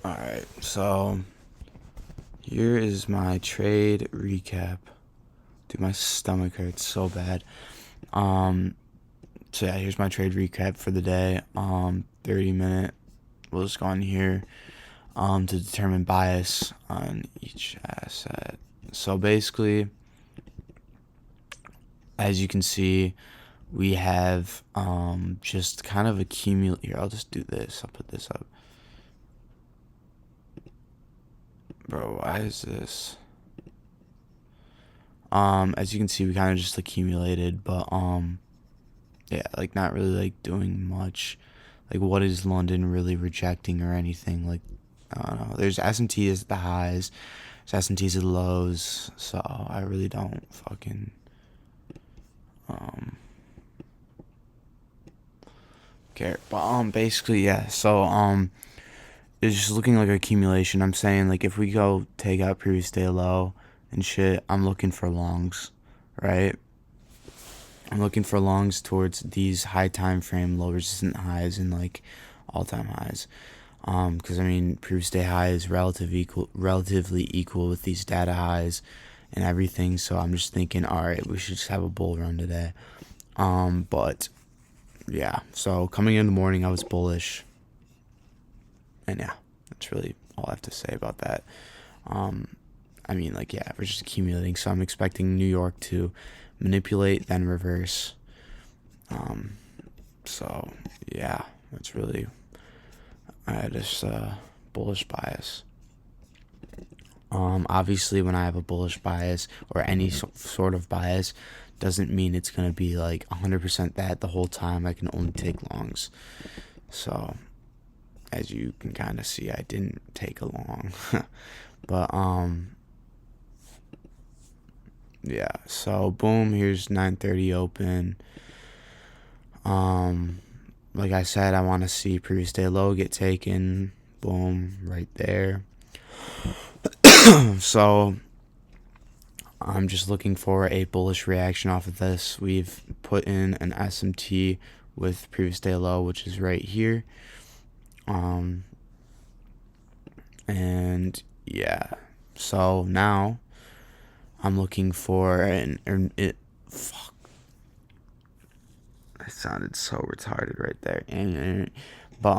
Alright, so here is my trade recap. Dude, my stomach hurts so bad. Um, so yeah, here's my trade recap for the day. 30-minute. We'll just go on here to determine bias on each asset. So basically, as you can see, we have just kind of accumulate. Here, I'll just do this. I'll put this up. Bro, why is this? As you can see, we kind of just accumulated, but yeah, like not really like doing much. Like, what is London really rejecting or anything? Like, I don't know. There's S&Ts at the highs, there's S&Ts at the lows, so I really don't fucking um care. But basically, yeah. So it's just looking like accumulation. I'm saying, like, if we go take out previous day low and shit, I'm looking for longs, right? I'm looking for longs towards these high time frame low resistant highs and like all time highs. Because I mean, previous day high is relatively equal with these data highs and everything. So I'm just thinking, all right, we should just have a bull run today. But yeah. So coming in the morning, I was bullish, and yeah, that's really all I have to say about that. Um, I mean, like, yeah, we're just accumulating. So I'm expecting New York to manipulate, then reverse. Um, so yeah, that's really I had this bullish bias. Obviously, when I have a bullish bias or any sort of bias, doesn't mean it's gonna be like 100% that the whole time. I can only take longs. So as you can kind of see, I didn't take a long, but yeah. So boom, here's 9:30 open. Um, like I said, I want to see previous day low get taken. Boom, right there. So I'm just looking for a bullish reaction off of this. We've put in an SMT with previous day low, which is right here. Um, and yeah, so now I'm looking for fuck, I sounded so retarded right there. But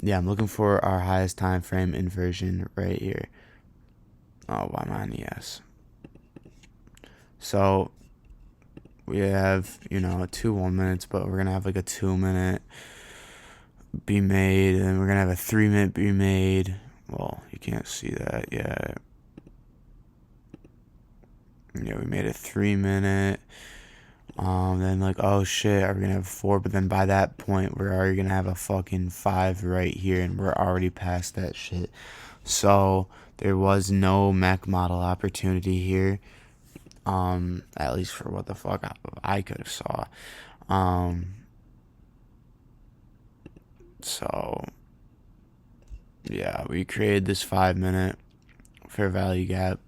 yeah, I'm looking for our highest time frame inversion right here. Oh, why am I on ES? So we have, 2 1 minutes, but we're gonna have like a 2 minute be made, and we're gonna have a 3 minute be made. Well, you can't see that yet. Yeah, we made a 3 minute. Then like, oh shit, are we gonna have four? But then by that point, we're already gonna have a fucking five right here, and we're already past that shit. So there was no mech model opportunity here. At least for what the fuck I could have saw. Um, so yeah, we created this 5 minute fair value gap.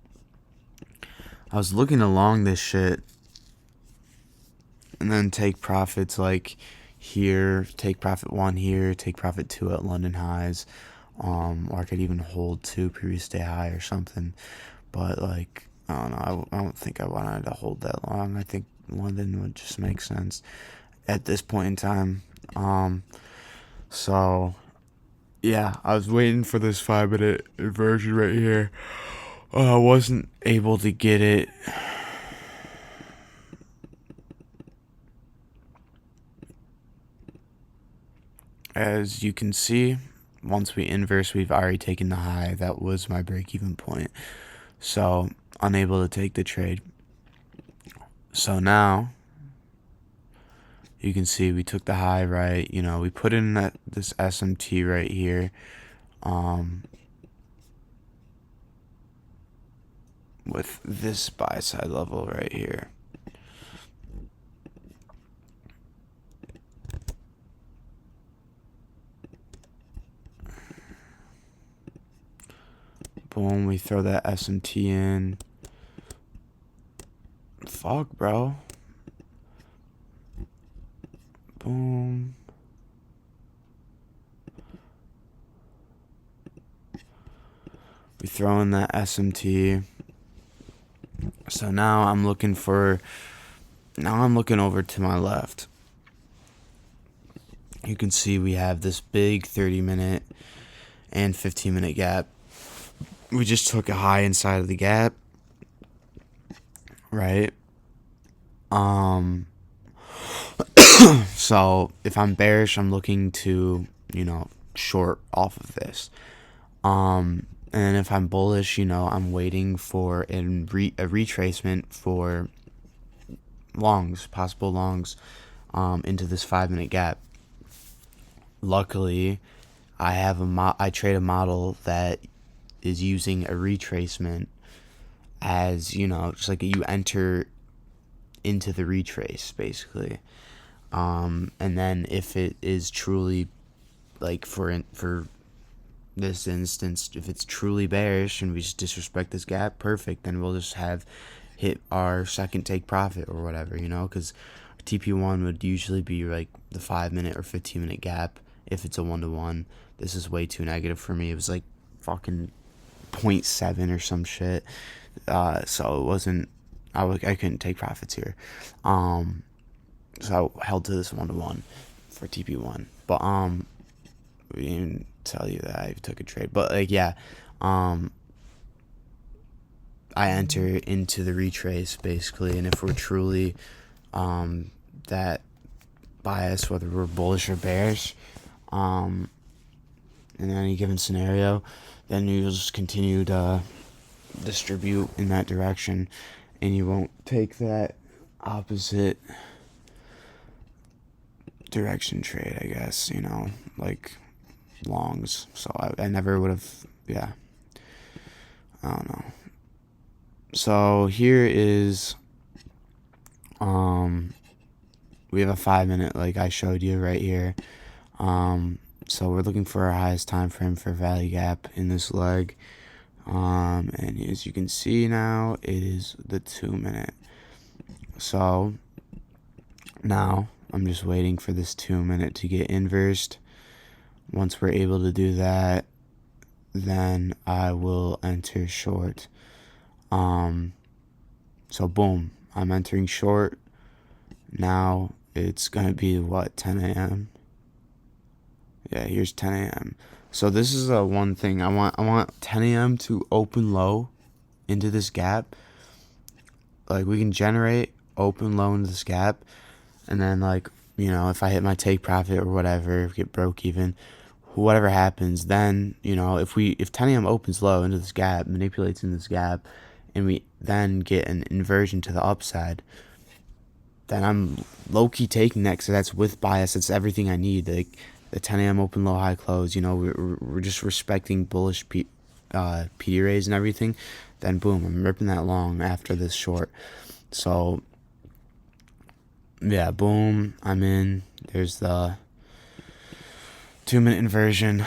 I was looking along this shit and then take profits like here, take profit one here, take profit two at London highs, or I could even hold two previous day high or something. But like, I don't know. I don't think I wanted to hold that long. I think London would just make sense at this point in time. So yeah, I was waiting for this 5 minute inversion right here. I wasn't able to get it. As you can see, once we inverse, we've already taken the high. That was my break even point. So, unable to take the trade. So now, you can see we took the high right. We put in this SMT right here. With this buy side level right here. Boom, we throw that SMT in. Fuck, bro. Boom. We throw in that SMT. So now I'm looking over to my left. You can see we have this big 30-minute and 15-minute gap. We just took a high inside of the gap, right? So if I'm bearish, I'm looking to, short off of this. And if I'm bullish, I'm waiting for a retracement for longs, possible longs, into this 5-minute gap. Luckily, I trade a model that is using a retracement as, just like you enter into the retrace, basically. And then if it is truly, like for this instance, if it's truly bearish and we just disrespect this gap, perfect, then we'll just have hit our second take profit or whatever, because TP1 would usually be like the 5-minute or 15-minute gap if it's a 1-to-1. This is way too negative for me. It was like fucking 0.7 or some shit. So it wasn't, I couldn't take profits here. So I held to this 1-to-1 for TP1. But we didn't tell you that I took a trade. But like, yeah, I enter into the retrace basically, and if we're truly that bias, whether we're bullish or bearish, in any given scenario, then you'll just continue to distribute in that direction, and you won't take that opposite direction trade, I guess, like longs. So I never would have, yeah, I don't know. So here is, we have a 5-minute, like I showed you right here. So we're looking for our highest time frame for value gap in this leg. And as you can see now, it is the 2-minute. So now I'm just waiting for this 2-minute to get inversed. Once we're able to do that, then I will enter short. So boom, I'm entering short. Now it's gonna be 10 a.m. Yeah, here's 10 a.m. So this is one thing I want 10 a.m. to open low into this gap. Like we can generate open low into this gap, and then if I hit my take profit or whatever, get broke even, whatever happens, then if 10 a.m. opens low into this gap, manipulates in this gap, and we then get an inversion to the upside, then I'm low-key taking that because that's with bias. That's everything I need. Like the 10 a.m. open, low, high, close. We're just respecting bullish PD rays and everything. Then boom, I'm ripping that long after this short. So yeah, boom, I'm in. There's the 2-minute inversion.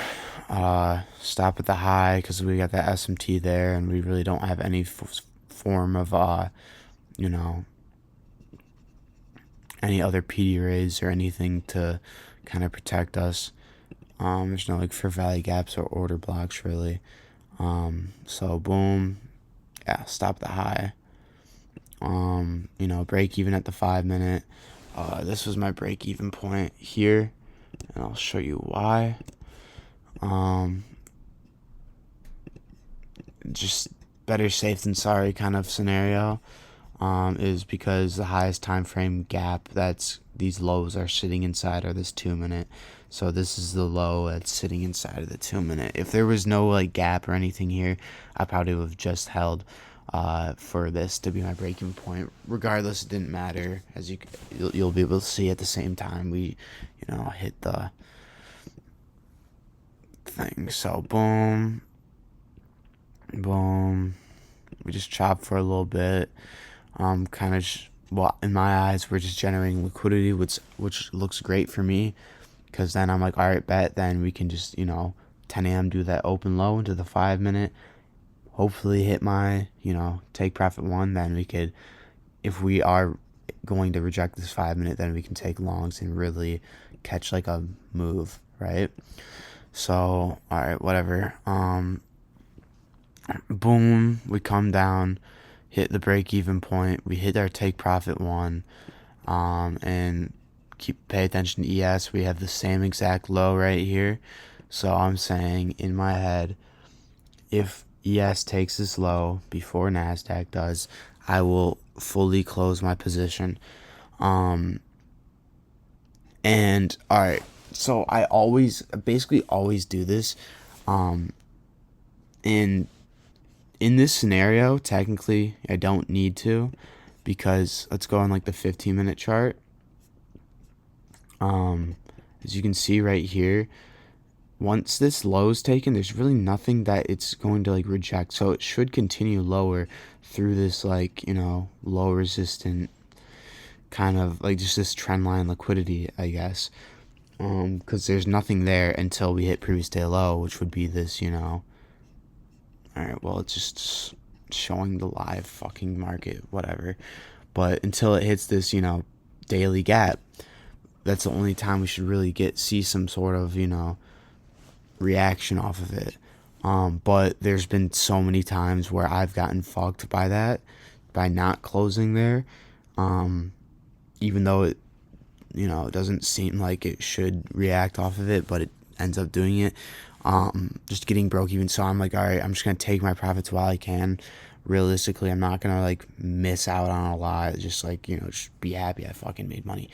Stop at the high because we got that SMT there, and we really don't have any form of any other PD rays or anything to kind of protect us. There's no fair value gaps or order blocks really. So boom, yeah, stop the high. Break even at the 5-minute. This was my break even point here, and I'll show you why. Just better safe than sorry kind of scenario. Is because the highest time frame gap that's these lows are sitting inside are this 2-minute. So this is the low that's sitting inside of the 2-minute. If there was no gap or anything here, I probably would have just held for this to be my breaking point. Regardless, it didn't matter, as you'll be able to see at the same time we hit the thing. So boom, we just chopped for a little bit. Kind of in my eyes, we're just generating liquidity, which looks great for me, because then I'm like, all right, bet, then we can just 10 a.m. do that open low into the 5-minute, hopefully hit my take profit 1. Then we could, if we are going to reject this 5-minute, then we can take longs and really catch a move, right? So all right, whatever. Boom, we come down, hit the break even point, we hit our take profit one, and pay attention to ES. We have the same exact low right here. So I'm saying in my head, if ES takes this low before NASDAQ does, I will fully close my position. And all right, so I basically always do this. And in this scenario, technically, I don't need to, because let's go on like the 15-minute chart. As you can see right here, once this low is taken, there's really nothing that it's going to like reject. So it should continue lower through this like, low resistant kind of like just this trend line liquidity, I guess. Because there's nothing there until we hit previous day low, which would be this, all right, well, it's just showing the live fucking market, whatever. But until it hits this, daily gap, that's the only time we should really see some sort of, reaction off of it. But there's been so many times where I've gotten fucked by that, by not closing there. Even though it, it doesn't seem like it should react off of it, but it ends up doing it. Just getting broke even. So I'm like, all right, I'm just going to take my profits while I can. Realistically, I'm not going to like miss out on a lot. Just like, just be happy I fucking made money.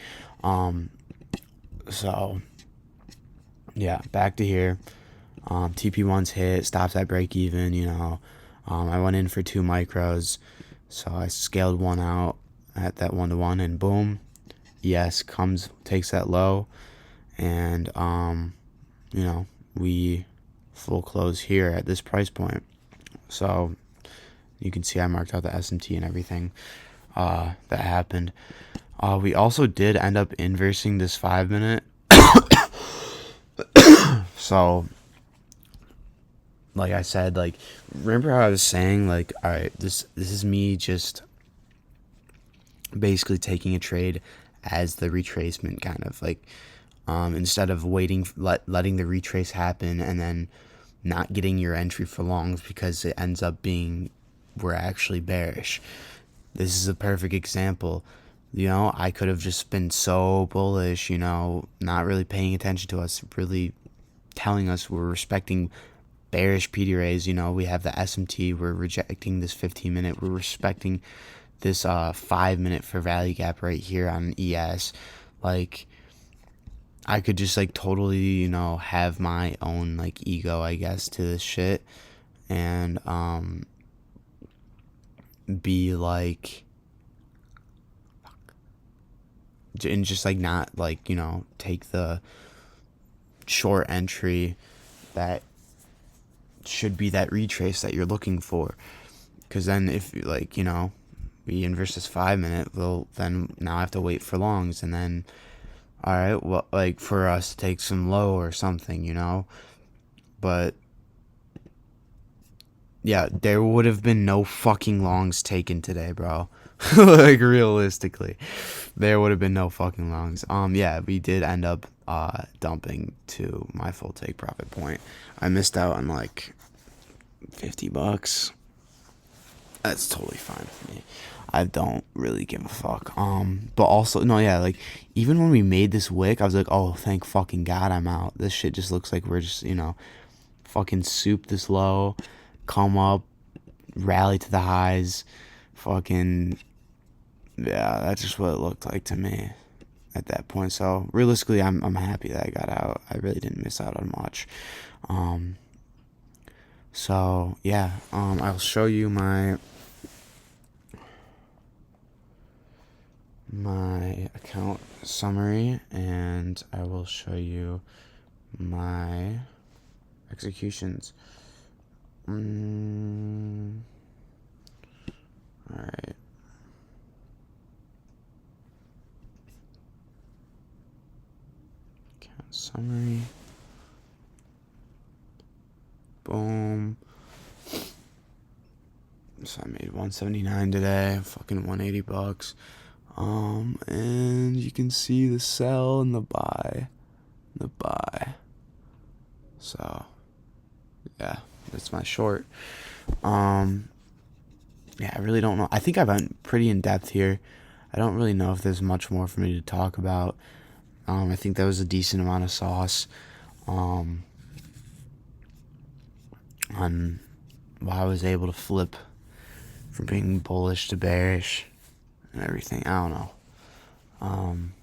So yeah, back to here. TP1's hit, stops at break even, I went in for 2 micros. So I scaled one out at that 1-to-1 and boom, ES takes that low, and we full close here at this price point. So you can see I marked out the SMT and everything that happened. We also did end up inversing this 5-minute. So like I said, like, remember how I was saying, like, all right, this is me just basically taking a trade as the retracement, kind of like, instead of letting the retrace happen and then not getting your entry for longs because it ends up being we're actually bearish. This is a perfect example. I could have just been so bullish, not really paying attention to us, really telling us we're respecting bearish PDRAs. We have the SMT, we're rejecting this 15-minute, we're respecting this 5-minute for value gap right here on ES. Like, I could just like totally, have my own like ego, I guess, to this shit, and be like, and just like not like, take the short entry that should be that retrace that you're looking for. Because then if like, we inverse this 5-minute, well, then now I have to wait for longs, and then all right, well, like for us to take some low or something, but yeah, there would have been no fucking longs taken today, bro. Like, realistically, there would have been no fucking longs. Yeah, we did end up dumping to my full take profit point. I missed out on like $50. That's totally fine for me. I don't really give a fuck. But also, no, yeah, like, even when we made this wick, I was like, oh, thank fucking God I'm out. This shit just looks like we're just, fucking soup this low, come up, rally to the highs, fucking, yeah, that's just what it looked like to me at that point. So, realistically, I'm happy that I got out. I really didn't miss out on much. So, yeah, I'll show you my account summary, and I will show you my executions. Alright. Account summary. Boom. So I made 179 today, fucking $180. And you can see the sell and the buy. So, yeah, that's my short. Um, yeah, I really don't know. I think I went pretty in depth here. I don't really know if there's much more for me to talk about. I think that was a decent amount of sauce. Um, on why I was able to flip from being bullish to bearish and everything. I don't know. Um,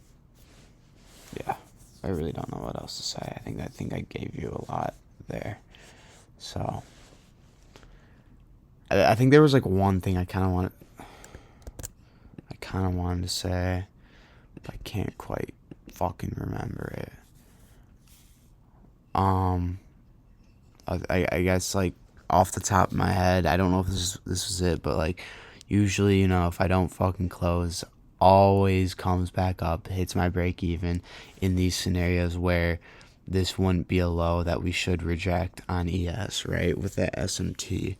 yeah, I really don't know what else to say. I think I gave you a lot there. So I think there was like one thing I kind of wanted to say, but I can't quite fucking remember it. Um, I guess like off the top of my head, I don't know if this was it, but like usually, if I don't fucking close, always comes back up, hits my break even in these scenarios where this wouldn't be a low that we should reject on ES, right? With the SMT.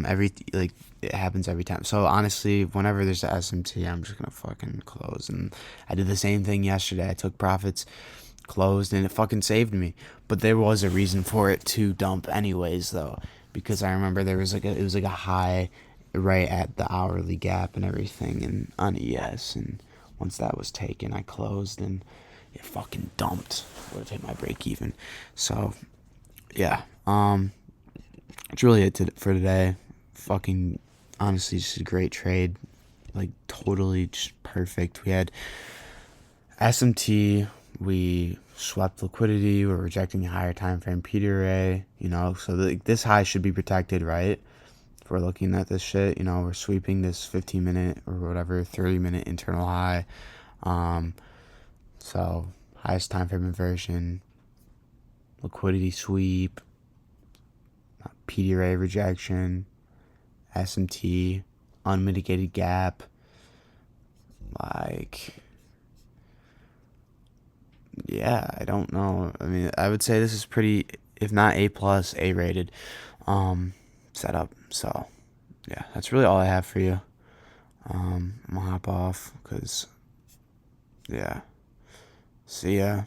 Every like it happens every time. So honestly, whenever there's a SMT, I'm just gonna fucking close. And I did the same thing yesterday. I took profits, closed, and it fucking saved me. But there was a reason for it to dump anyways, though, because I remember there was it was like a high right at the hourly gap and everything, and on ES, and once that was taken, I closed and it fucking dumped. Would have hit my break even. So yeah, that's really it for today. Fucking honestly, just a great trade. Like totally just perfect. We had SMT. We swept liquidity. We're rejecting a higher time frame PDRA. So this high should be protected, right? If we're looking at this shit, we're sweeping this 15-minute or whatever 30-minute internal high. So highest time frame inversion, liquidity sweep, PDRA rejection, SMT, unmitigated gap. Like, yeah, I don't know. I mean, I would say this is pretty, if not A plus, A rated setup. So, yeah, that's really all I have for you. I'm gonna hop off because, yeah. See ya.